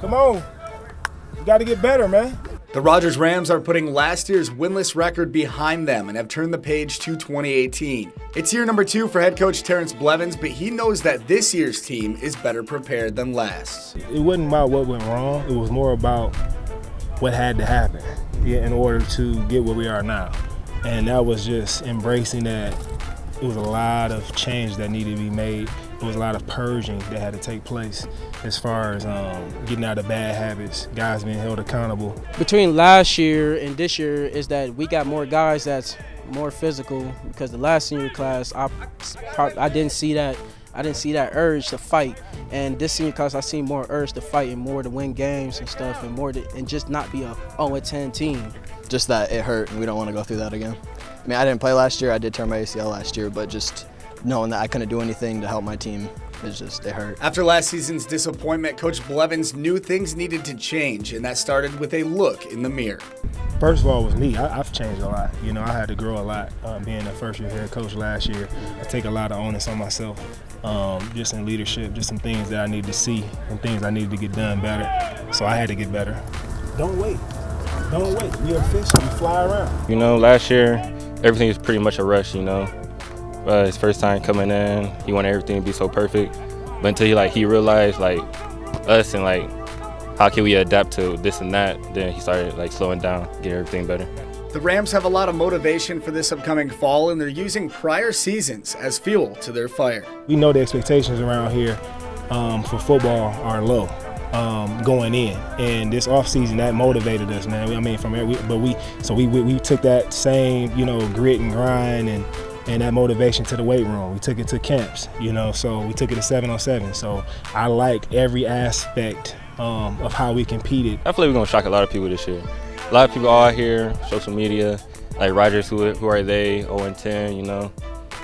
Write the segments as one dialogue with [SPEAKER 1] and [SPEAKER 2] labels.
[SPEAKER 1] Come on. You got to get better, man.
[SPEAKER 2] The Rogers Rams are putting last year's winless record behind them and have turned the page to 2018. It's year number 2 for head coach Terrence Blevins, but he knows that this year's team is better prepared than last.
[SPEAKER 1] It wasn't about what went wrong. It was more about what had to happen in order to get where we are now. And that was just embracing that it was a lot of change that needed to be made. There was a lot of purging that had to take place as far as getting out of bad habits, guys being held accountable.
[SPEAKER 3] Between last year and this year is that we got more guys that's more physical, because the last senior class, I didn't see that. I didn't see that urge to fight, and this senior class I seen more urge to fight and more to win games and stuff, and more to, and just not be a 0-10 team.
[SPEAKER 4] Just that it hurt, and we don't want to go through that again. I mean, I didn't play last year. I did tear my ACL last year, but just knowing that I couldn't do anything to help my team, it hurt.
[SPEAKER 2] After last season's disappointment, Coach Blevins knew things needed to change, and that started with a look in the mirror.
[SPEAKER 1] First of all, it was me. I've changed a lot. You know, I had to grow a lot being a first-year head coach last year. I take a lot of onus on myself, just in leadership, just some things that I need to see and things I needed to get done better. So I had to get better. Don't wait. Don't wait. You're a fish and you fly around.
[SPEAKER 5] You know, last year, everything was pretty much a rush, you know. His first time coming in, he wanted everything to be so perfect. But until he realized us and how can we adapt to this and that, then he started slowing down, getting everything better.
[SPEAKER 2] The Rams have a lot of motivation for this upcoming fall, and they're using prior seasons as fuel to their fire. We
[SPEAKER 1] know the expectations around here for football are low going in, and this offseason that motivated us, man. I mean, we took that same grit and grind and that motivation to the weight room. We took it to camps, so we took it to 7-on-7. So I like every aspect of how we competed.
[SPEAKER 5] I feel like we're gonna shock a lot of people this year. A lot of people out here, social media, like Rogers, who are they, 0-10,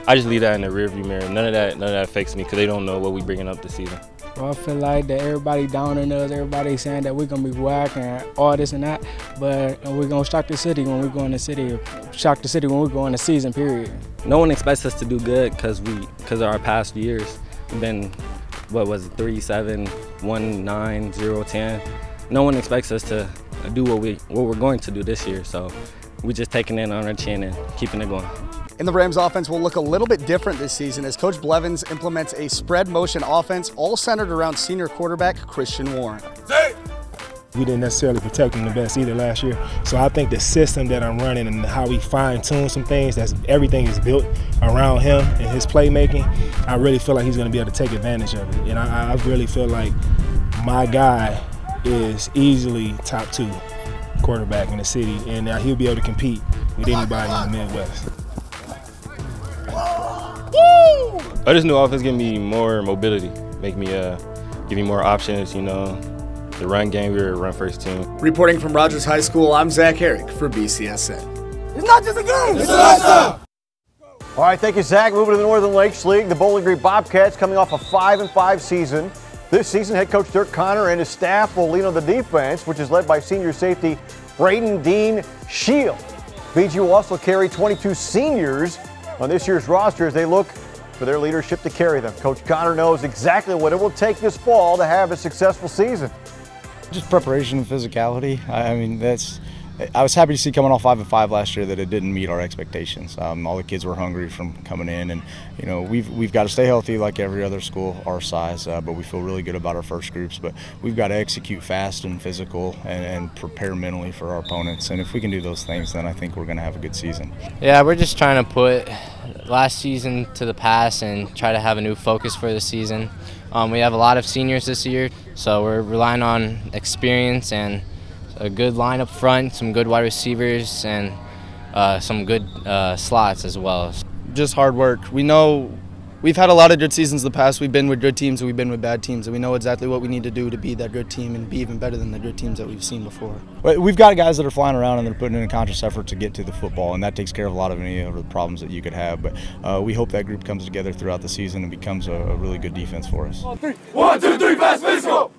[SPEAKER 5] I just leave that in the rearview mirror. None of that affects me because they don't know what we bringing up this season.
[SPEAKER 3] Well, I feel like that everybody downing us, everybody saying that we're gonna be whack and all this and that, but we're gonna shock the city when we go in the city, shock the city when we go in the season, period.
[SPEAKER 6] No one expects us to do good because of our past years. We've been, what was it, 3-7, 1-9, 0-10. No one expects us to do what we're going to do this year, so we're just taking it on our chin and keeping it going.
[SPEAKER 2] And the Rams offense will look a little bit different this season as Coach Blevins implements a spread motion offense all centered around senior quarterback Christian Warren.
[SPEAKER 1] We didn't necessarily protect him the best either last year. So I think the system that I'm running and how we fine-tune some things, everything is built around him and his playmaking. I really feel like he's going to be able to take advantage of it. And I really feel like my guy is easily top 2 quarterback in the city, and he'll be able to compete with anybody in the Midwest.
[SPEAKER 5] This new offense give me more mobility, give me more options, The run game, we're a run-first team.
[SPEAKER 2] Reporting from Rogers High School, I'm Zach Herrick for BCSN.
[SPEAKER 7] It's not just a game, it's a lifestyle! All right, thank you, Zach. Moving to the Northern Lakes League, the Bowling Green Bobcats coming off a 5-5 season. This season, head coach Dirk Connor and his staff will lean on the defense, which is led by senior safety Braden Dean Shield. BG will also carry 22 seniors on this year's roster as they look for their leadership to carry them. Coach Connor knows exactly what it will take this fall to have a successful season.
[SPEAKER 8] Just preparation and physicality. I mean, I was happy to see coming off 5-5 last year that it didn't meet our expectations. All the kids were hungry from coming in, and we've got to stay healthy like every other school our size. But we feel really good about our first groups. But we've got to execute fast and physical and prepare mentally for our opponents. And if we can do those things, then I think we're going to have a good season.
[SPEAKER 9] Yeah, we're just trying to put last season to the past and try to have a new focus for the season. We have a lot of seniors this year, so we're relying on experience and a good line up front, some good wide receivers, and some good slots as well.
[SPEAKER 10] Just hard work. We know we've had a lot of good seasons in the past. We've been with good teams and we've been with bad teams, and we know exactly what we need to do to be that good team and be even better than the good teams that we've seen before.
[SPEAKER 8] We've got guys that are flying around and they're putting in a conscious effort to get to the football, and that takes care of a lot of any of the problems that you could have. But we hope that group comes together throughout the season and becomes a really good defense for us.
[SPEAKER 7] 1, 2, 3, fast, physical!